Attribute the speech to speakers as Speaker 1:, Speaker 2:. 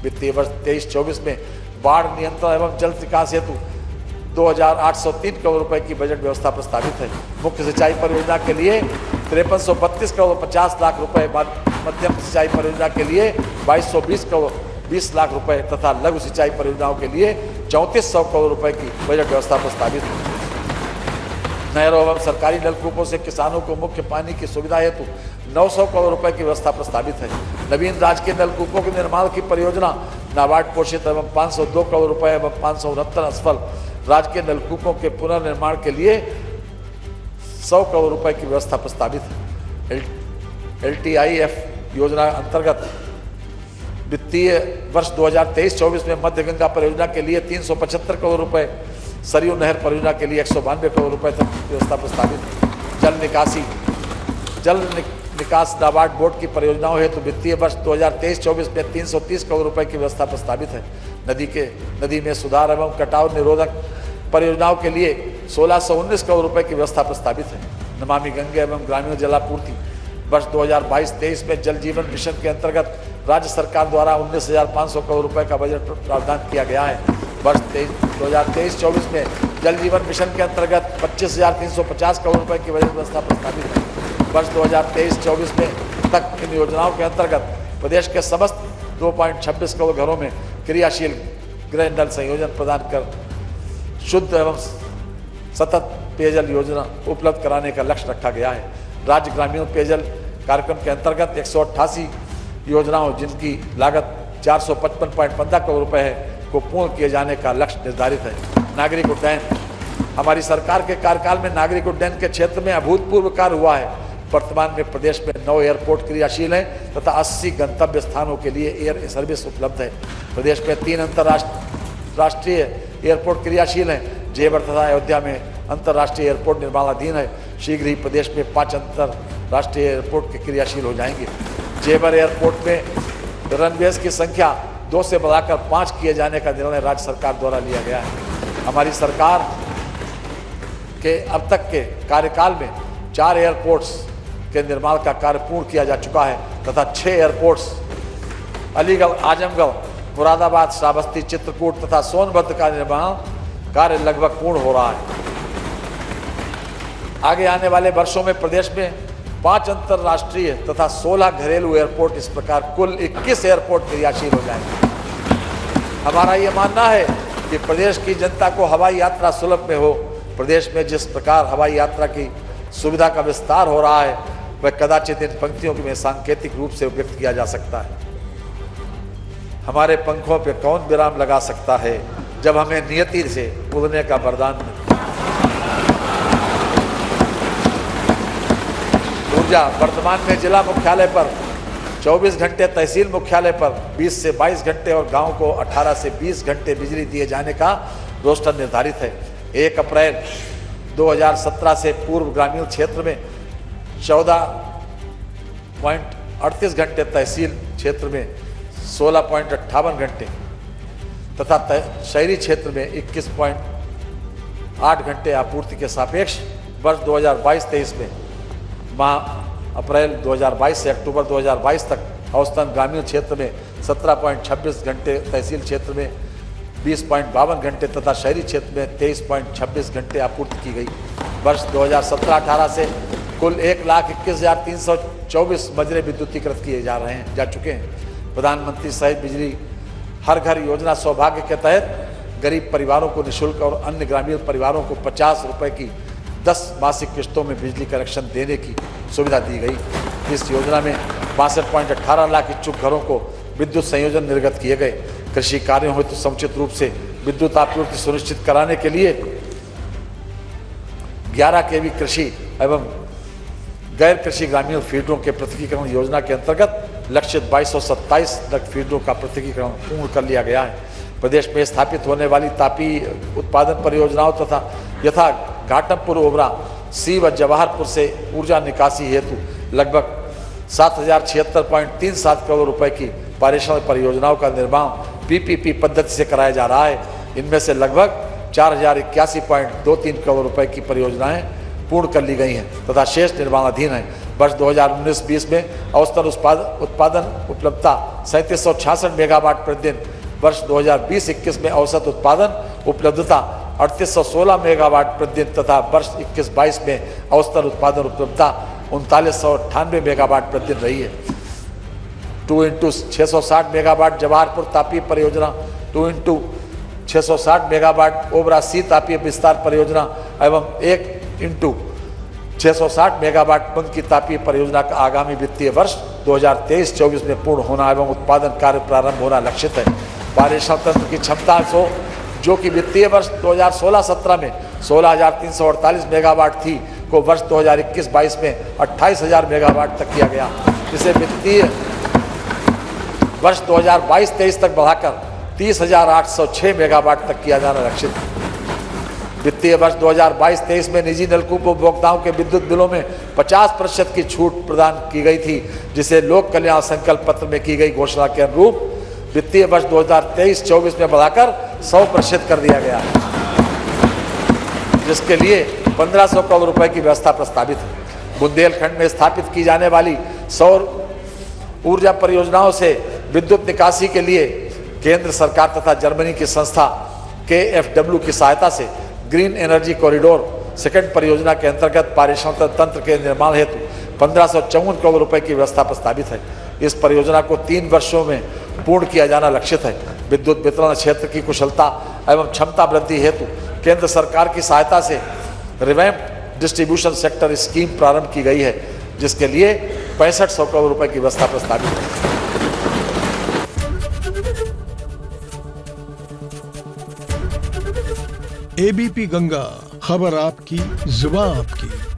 Speaker 1: वित्तीय वर्ष 23-24 में बाढ़ नियंत्रण एवं जल विकास हेतु 2,803 करोड़ रुपए की बजट व्यवस्था प्रस्तावित है। मुख्य सिंचाई परियोजना के लिए 5332 करोड़ 50 लाख रुपए, मध्यम सिंचाई परियोजना के लिए 2220 करोड़ 20 लाख रुपए तथा लघु सिंचाई परियोजनाओं के लिए 3400 करोड़ रुपए की बजट व्यवस्था प्रस्तावित है। नहरों एवं सरकारी नलकूपों से किसानों को मुख्य पानी की सुविधा हेतु 900 करोड़ रुपए की व्यवस्था प्रस्तावित है। नवीन राजकीय नलकूपों के निर्माण की परियोजना नाबार्ड पोषित एवं 502 करोड़ रुपए एवं 569 असफल राजकीय नलकूपों के पुनर्निर्माण के लिए 100 करोड़ रुपए की व्यवस्था प्रस्तावित है। LTIF योजना अंतर्गत वित्तीय वर्ष 2023-24 में मध्य गंगा परियोजना के लिए 375 करोड़ रुपए, सरयू नहर परियोजना के लिए 192 करोड़ रुपए तक व्यवस्था प्रस्तावित है। जल निकास नाबार्ड बोर्ड की परियोजनाओं हेतु वित्तीय वर्ष 2023-24 में 330 करोड़ रुपए की व्यवस्था प्रस्तावित है। नदी में सुधार एवं कटाव निरोधक परियोजनाओं के लिए 1619 करोड़ रुपए की व्यवस्था प्रस्तावित है। नमामि गंगे एवं ग्रामीण जलापूर्ति वर्ष 2022-23 में जल जीवन मिशन के अंतर्गत राज्य सरकार द्वारा 19,500 करोड़ रुपए का बजट प्रावधान किया गया है। वर्ष 2023-24 में जल जीवन मिशन के अंतर्गत 25,350 करोड़ रुपए की बजट व्यवस्था प्रस्तावित है। वर्ष 2023-24 में तक इन योजनाओं के अंतर्गत प्रदेश के समस्त 2.26 करोड़ घरों में क्रियाशील गृह नल संयोजन प्रदान कर शुद्ध एवं सतत पेयजल योजना उपलब्ध कराने का लक्ष्य रखा गया है। राज्य ग्रामीण पेयजल कार्यक्रम के अंतर्गत 188 योजनाओं जिनकी लागत 455.15 करोड़ रुपए है को पूर्ण किए जाने का लक्ष्य निर्धारित है। नागरिक उड्डयन, हमारी सरकार के कार्यकाल में नागरिक उड्डयन के क्षेत्र में अभूतपूर्व कार्य हुआ है। वर्तमान में प्रदेश में 9 एयरपोर्ट क्रियाशील हैं तथा 80 गंतव्य स्थानों के लिए एयर सर्विस उपलब्ध है। प्रदेश में 3 अंतर्राष्ट्रीय एयरपोर्ट क्रियाशील हैं। जेवर तथा अयोध्या में अंतर्राष्ट्रीय एयरपोर्ट निर्माणाधीन है। शीघ्र ही प्रदेश में 5 अंतर्राष्ट्रीय एयरपोर्ट के क्रियाशील हो जाएंगे। जेवर एयरपोर्ट में रनवेज की संख्या 2 से बढ़ाकर 5 किए जाने का निर्णय राज्य सरकार द्वारा लिया गया है। हमारी सरकार के अब तक के कार्यकाल में 4 एयरपोर्ट्स के निर्माण का कार्य पूर्ण किया जा चुका है तथा 6 एयरपोर्ट्स अलीगढ़, आजमगढ़, मुरादाबाद, श्रावस्ती, चित्रकूट तथा सोनभद्र का निर्माण कार्य लगभग पूर्ण हो रहा है। आगे आने वाले वर्षों में प्रदेश में 5 अंतर्राष्ट्रीय तथा 16 घरेलू एयरपोर्ट, इस प्रकार कुल 21 एयरपोर्ट क्रियाशील हो जाएंगे। हमारा ये मानना है कि प्रदेश की जनता को हवाई यात्रा सुलभ में हो। प्रदेश में जिस प्रकार हवाई यात्रा की सुविधा का विस्तार हो रहा है वह कदाचित इन पंक्तियों में सांकेतिक रूप से व्यक्त किया जा सकता है। हमारे पंखों पे कौन विराम लगा सकता है जब हमें नियति से उड़ने का वरदान मिले। ऊर्जा, वर्तमान में जिला मुख्यालय पर 24 घंटे, तहसील मुख्यालय पर 20 से 22 घंटे और गांव को 18 से 20 घंटे बिजली दिए जाने का रोस्टर निर्धारित है। 1 अप्रैल 2017 से पूर्व ग्रामीण क्षेत्र में 14.38 घंटे, तहसील क्षेत्र में 16.58 घंटे तथा शहरी क्षेत्र में 21.8 घंटे आपूर्ति के सापेक्ष वर्ष 2022-23 में माह अप्रैल 2022 से अक्टूबर 2022 तक औसतन ग्रामीण क्षेत्र में 17.26 घंटे, तहसील क्षेत्र में 20.52 घंटे तथा शहरी क्षेत्र में 23.26 घंटे आपूर्ति की गई। वर्ष 2017-18 से कुल 1,21,324 मजरे विद्युतीकृत किए जा चुके हैं। प्रधानमंत्री सहज बिजली हर घर योजना सौभाग्य के तहत गरीब परिवारों को निःशुल्क और अन्य ग्रामीण परिवारों को 50 रुपये की 10 मासिक किस्तों में बिजली कनेक्शन देने की सुविधा दी गई। इस योजना में 62.18 लाख इच्छुक घरों को विद्युत संयोजन निर्गत किए गए। कृषि कार्यों हेतु तो समुचित रूप से विद्युत आपूर्ति सुनिश्चित कराने के लिए 11 kV कृषि एवं गैर कृषि ग्रामीण फीडरों के पृथकीकरण योजना के अंतर्गत लक्षित 2227 फीडरों का पृथकीकरण पूर्ण कर लिया गया है। प्रदेश में स्थापित होने वाली तापी उत्पादन परियोजनाओं तथा यथा घाटमपुर, ओबरा, सी व जवाहरपुर से ऊर्जा निकासी हेतु लगभग 7,076.37 करोड़ रुपए की पारेषण परियोजनाओं का निर्माण PPP पद्धति से कराया जा रहा है। इनमें से लगभग 4,081.23 करोड़ रुपए की परियोजनाएं पूर्ण कर ली गई हैं तथा शेष निर्माणाधीन है। वर्ष 2019-20 में औसतन उत्पादन उपलब्धता 3766 मेगावाट प्रतिदिन, वर्ष 2020-21 में औसत उत्पादन उपलब्धता 3816 मेगावाट प्रतिदिन तथा वर्ष 21-22 में औसतन उत्पादन उपलब्धता 3998 मेगावाट प्रतिदिन रही है। 2x660 मेगावाट जवाहरपुर तापीय परियोजना, 2x660 मेगावाट ओबरा सी तापीय विस्तार परियोजना एवं 1x660 मेगावाट पंकी तापीय परियोजना का आगामी वित्तीय वर्ष 2023-24 में पूर्ण होना एवं उत्पादन कार्य प्रारंभ होना लक्षित है। पारेषण तंत्र की क्षमता जो कि वित्तीय वर्ष 2016-17 में 16,348 मेगावाट थी को वर्ष 2021-22 में 28,000 मेगावाट तक किया गया, जिसे वित्तीय वर्ष 2022-23 तक बढ़ाकर 30,806 मेगावाट तक किया जाना लक्षित है। वित्तीय वर्ष 2022-23 में निजी नलकूप उपभोक्ताओं के विद्युत बिलों में 50% की छूट प्रदान की गई थी, जिसे लोक कल्याण संकल्प पत्र में की गई घोषणा के अनुरूप वित्तीय वर्ष 2023-24 में बढ़ाकर 100% कर दिया गया है, जिसके लिए 1500 करोड़ रुपए की व्यवस्था प्रस्तावित है। बुंदेलखंड में स्थापित की जाने वाली सौर ऊर्जा परियोजनाओं से विद्युत निकासी के लिए केंद्र सरकार तथा जर्मनी की संस्था KfW की सहायता से ग्रीन एनर्जी कॉरिडोर सेकंड परियोजना के अंतर्गत पारेषण तंत्र के निर्माण हेतु 1554 करोड़ रुपए की व्यवस्था प्रस्तावित है। इस परियोजना को 3 वर्षों में पूर्ण किया जाना लक्षित है। विद्युत वितरण क्षेत्र की कुशलता एवं क्षमता वृद्धि हेतु केंद्र सरकार की सहायता से रिवैम्प्ड डिस्ट्रीब्यूशन सेक्टर स्कीम प्रारंभ की गई है, जिसके लिए 6500 करोड़ रुपए की व्यवस्था प्रस्तावित है।
Speaker 2: ABP गंगा, खबर आपकी, जुबान आपकी।